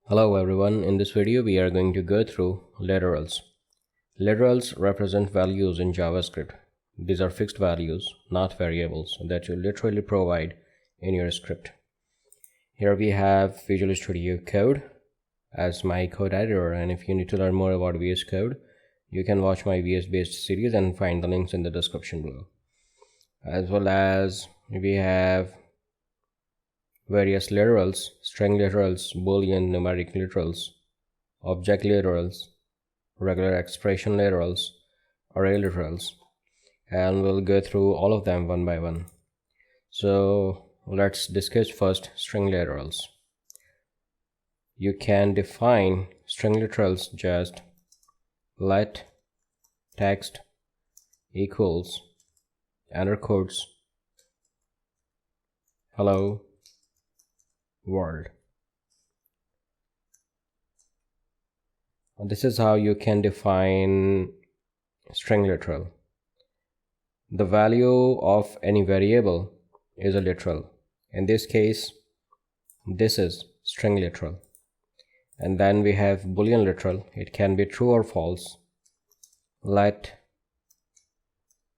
Hello everyone, in this video we are going to go through literals. Literals represent values in JavaScript. These are fixed values, not variables, that you literally provide in your script. Here we have Visual Studio Code as my code editor, and if you need to learn more about VS Code, you can watch my VS based series and find the links in the description below. As well as we have various literals, string literals, Boolean, numeric literals, object literals, regular expression literals, array literals, and we'll go through all of them one by one. So let's discuss first string literals. You can define string literals just let text equals enter quotes hello world. This is how you can define string literal. The value of any variable is a literal. In this case, this is string literal. And then we have Boolean literal. It can be true or false. Let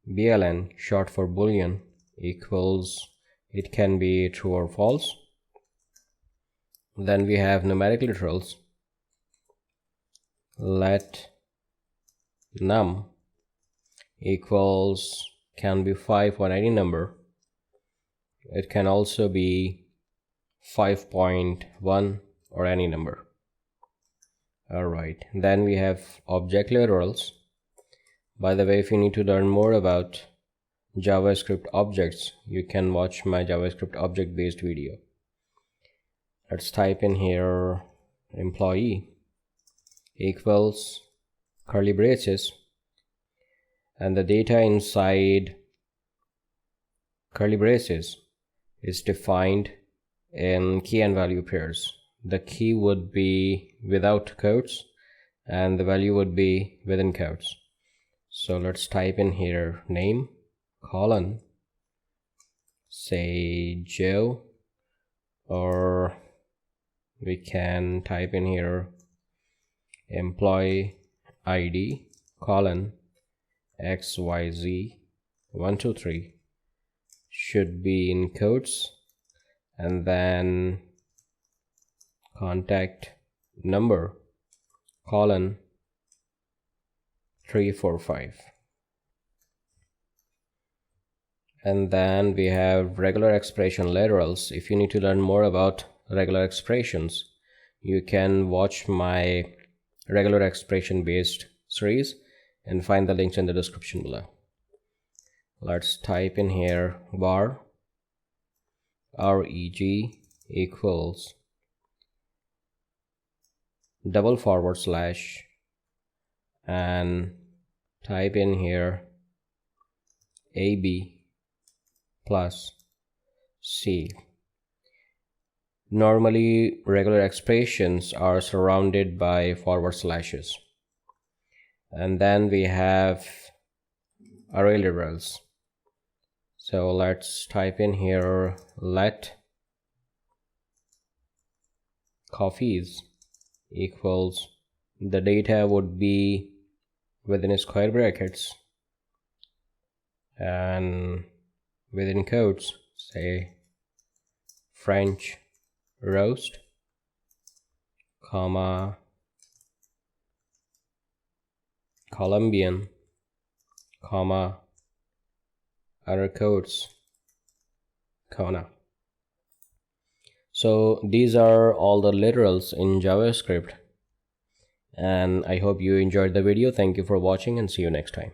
BLN, short for Boolean, equals, it can be true or false. Then we have numeric literals. Let num equals, can be 5 or any number. It can also be 5.1 or any number. Alright, then we have object literals. By the way, if you need to learn more about JavaScript objects, you can watch my JavaScript object based video. Let's type in here employee equals curly braces, and the data inside curly braces is defined in key and value pairs. The key would be without quotes and the value would be within quotes. So let's type in here name colon, say Joe, or we can type in here employee ID colon XYZ 123, should be in quotes, and then contact number colon 345. And then we have regular expression literals. If you need to learn more about regular expressions, you can watch my regular expression based series and find the links in the description below. Let's type in here var reg equals // and type in here ab plus c. Normally, regular expressions are surrounded by forward slashes. And then we have array literals. So let's type in here let coffees equals, the data would be within square brackets and within quotes, say French roast, comma, Colombian, comma, other quotes, Kona. So these are all the literals in JavaScript, and I hope you enjoyed the video. Thank you for watching and see you next time.